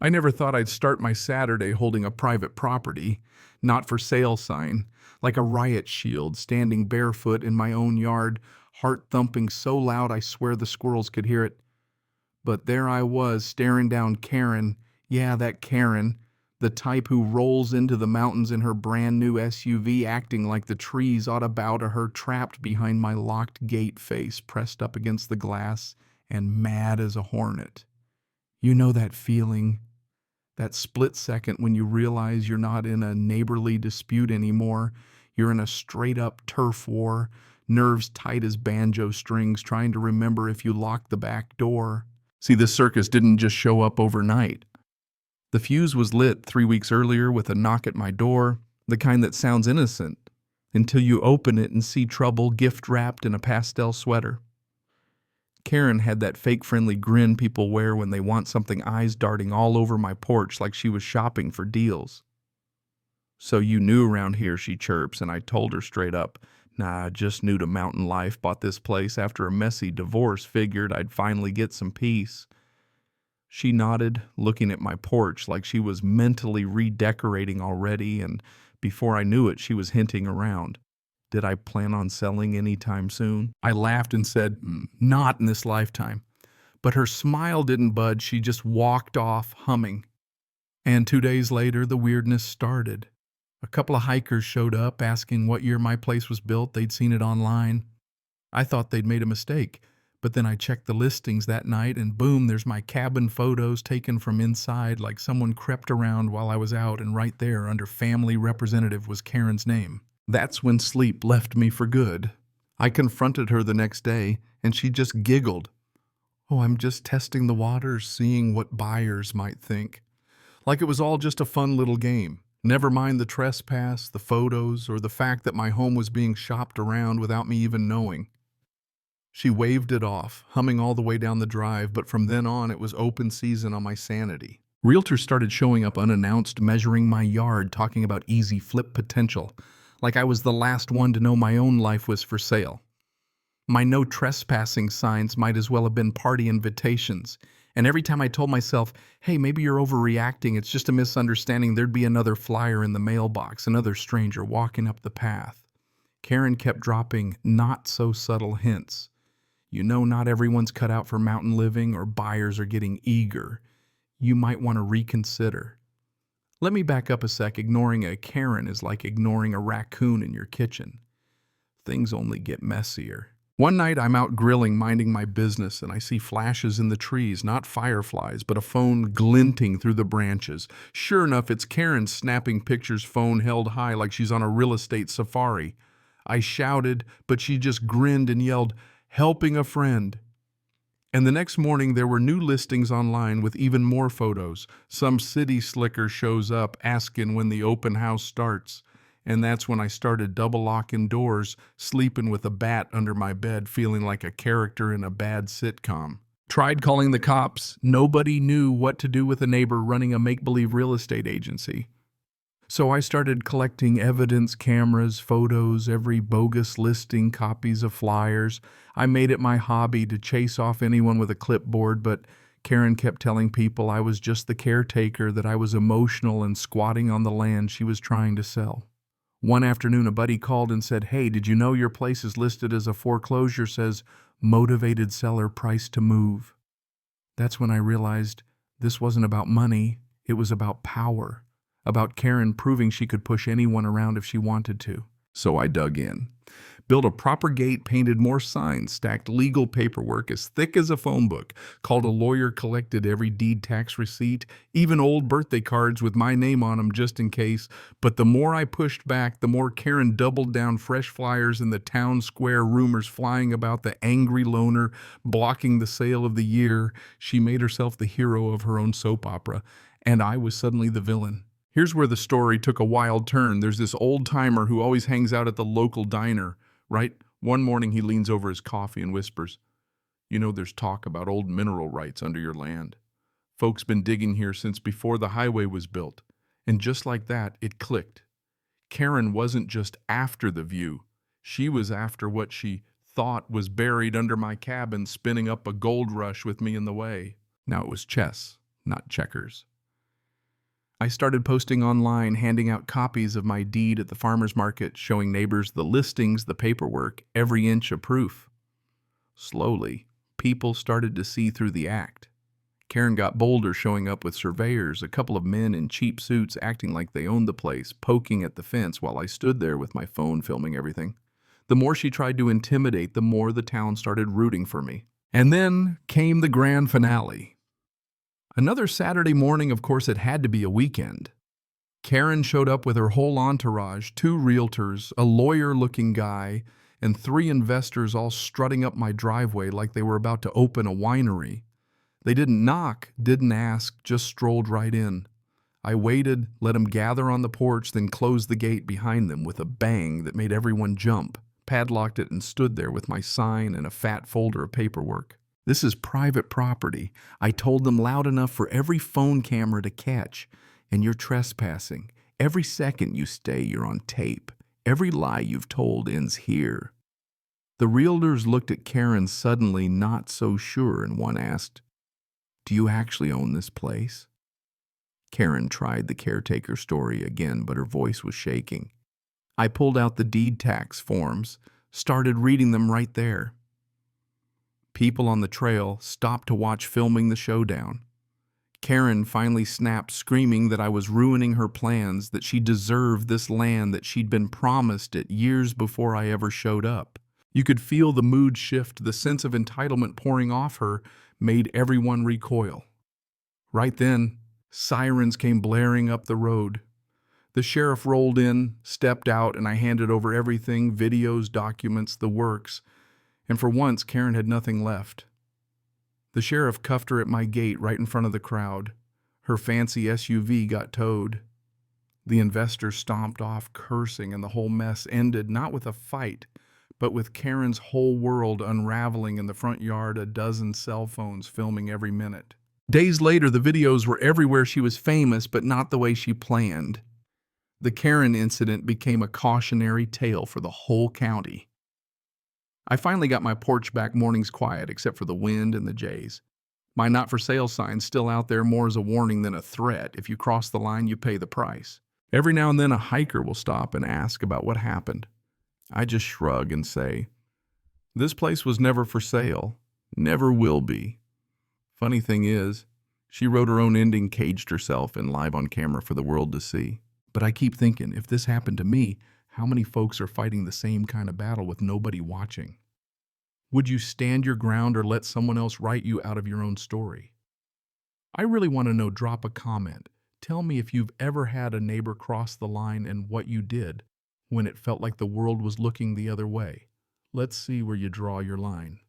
I never thought I'd start my Saturday holding a private property, not for sale sign, like a riot shield, standing barefoot in my own yard, heart thumping so loud I swear the squirrels could hear it. But there I was, staring down Karen, yeah, that Karen, the type who rolls into the mountains in her brand new SUV, acting like the trees ought to bow to her, trapped behind my locked gate, face pressed up against the glass, and mad as a hornet. You know that feeling? That split second when you realize you're not in a neighborly dispute anymore, you're in a straight-up turf war, nerves tight as banjo strings, trying to remember if you locked the back door. See, this circus didn't just show up overnight. The fuse was lit 3 weeks earlier with a knock at my door, the kind that sounds innocent, until you open it and see trouble gift-wrapped in a pastel sweater. Karen had that fake-friendly grin people wear when they want something, eyes darting all over my porch like she was shopping for deals. "So you knew around here," she chirps, and I told her straight up, "Nah, just new to mountain life, bought this place after a messy divorce, figured I'd finally get some peace." She nodded, looking at my porch like she was mentally redecorating already, and before I knew it, she was hinting around. Did I plan on selling anytime soon? I laughed and said, "Not in this lifetime." But her smile didn't budge, she just walked off, humming. And 2 days later, the weirdness started. A couple of hikers showed up, asking what year my place was built. They'd seen it online. I thought they'd made a mistake, but then I checked the listings that night, and boom, there's my cabin photos taken from inside, like someone crept around while I was out, and right there, under family representative, was Karen's name. That's when sleep left me for good. I confronted her the next day, and she just giggled. "Oh, I'm just testing the waters, seeing what buyers might think." Like it was all just a fun little game. Never mind the trespass, the photos, or the fact that my home was being shopped around without me even knowing. She waved it off, humming all the way down the drive, but from then on it was open season on my sanity. Realtors started showing up unannounced, measuring my yard, talking about easy flip potential, like I was the last one to know my own life was for sale. My no trespassing signs might as well have been party invitations. And every time I told myself, "Hey, maybe you're overreacting, it's just a misunderstanding," there'd be another flyer in the mailbox, another stranger walking up the path. Karen kept dropping not-so-subtle hints. "You know, not everyone's cut out for mountain living, or buyers are getting eager. You might want to reconsider." Let me back up a sec. Ignoring a Karen is like ignoring a raccoon in your kitchen. Things only get messier. One night I'm out grilling, minding my business, and I see flashes in the trees, not fireflies, but a phone glinting through the branches. Sure enough, it's Karen snapping pictures, phone held high like she's on a real estate safari. I shouted, but she just grinned and yelled, "Helping a friend." And the next morning there were new listings online with even more photos. Some city slicker shows up asking when the open house starts. And that's when I started double locking doors, sleeping with a bat under my bed, feeling like a character in a bad sitcom. Tried calling the cops. Nobody knew what to do with a neighbor running a make-believe real estate agency. So I started collecting evidence, cameras, photos, every bogus listing, copies of flyers. I made it my hobby to chase off anyone with a clipboard, but Karen kept telling people I was just the caretaker, that I was emotional and squatting on the land she was trying to sell. One afternoon, a buddy called and said, "Hey, did you know your place is listed as a foreclosure, says motivated seller, price to move?" That's when I realized this wasn't about money, it was about power. About Karen proving she could push anyone around if she wanted to. So I dug in. Built a proper gate, painted more signs, stacked legal paperwork as thick as a phone book, called a lawyer, collected every deed, tax receipt, even old birthday cards with my name on them just in case. But the more I pushed back, the more Karen doubled down, fresh flyers in the town square, rumors flying about the angry loaner blocking the sale of the year. She made herself the hero of her own soap opera, and I was suddenly the villain. Here's where the story took a wild turn. There's this old-timer who always hangs out at the local diner, right? One morning he leans over his coffee and whispers, "You know, there's talk about old mineral rights under your land. Folks been digging here since before the highway was built." And just like that, it clicked. Karen wasn't just after the view. She was after what she thought was buried under my cabin, spinning up a gold rush with me in the way. Now it was chess, not checkers. I started posting online, handing out copies of my deed at the farmer's market, showing neighbors the listings, the paperwork, every inch of proof. Slowly, people started to see through the act. Karen got bolder, showing up with surveyors, a couple of men in cheap suits acting like they owned the place, poking at the fence while I stood there with my phone filming everything. The more she tried to intimidate, the more the town started rooting for me. And then came the grand finale. Another Saturday morning, of course it had to be a weekend. Karen showed up with her whole entourage, 2 realtors, a lawyer-looking guy, and 3 investors all strutting up my driveway like they were about to open a winery. They didn't knock, didn't ask, just strolled right in. I waited, let them gather on the porch, then closed the gate behind them with a bang that made everyone jump, padlocked it, and stood there with my sign and a fat folder of paperwork. This is private property. I told them loud enough for every phone camera to catch. And you're trespassing. Every second you stay, you're on tape. Every lie you've told ends here. The realtors looked at Karen suddenly, not so sure, and one asked, "Do you actually own this place?" Karen tried the caretaker story again, but her voice was shaking. I pulled out the deed tax forms, started reading them right there. People on the trail stopped to watch filming the showdown. Karen finally snapped, screaming that I was ruining her plans, that she deserved this land, that she'd been promised it years before I ever showed up. You could feel the mood shift, the sense of entitlement pouring off her made everyone recoil. Right then, sirens came blaring up the road. The sheriff rolled in, stepped out, and I handed over everything, videos, documents, the works. And for once, Karen had nothing left. The sheriff cuffed her at my gate right in front of the crowd. Her fancy SUV got towed. The investor stomped off, cursing, and the whole mess ended not with a fight, but with Karen's whole world unraveling in the front yard, a dozen cell phones filming every minute. Days later, the videos were everywhere. She was famous, but not the way she planned. The Karen incident became a cautionary tale for the whole county. I finally got my porch back, mornings quiet, except for the wind and the jays. My not-for-sale sign's still out there, more as a warning than a threat. If you cross the line, you pay the price. Every now and then a hiker will stop and ask about what happened. I just shrug and say, "This place was never for sale, never will be." Funny thing is, she wrote her own ending, caged herself, and live on camera for the world to see. But I keep thinking, if this happened to me, how many folks are fighting the same kind of battle with nobody watching? Would you stand your ground or let someone else write you out of your own story? I really want to know. Drop a comment. Tell me if you've ever had a neighbor cross the line and what you did when it felt like the world was looking the other way. Let's see where you draw your line.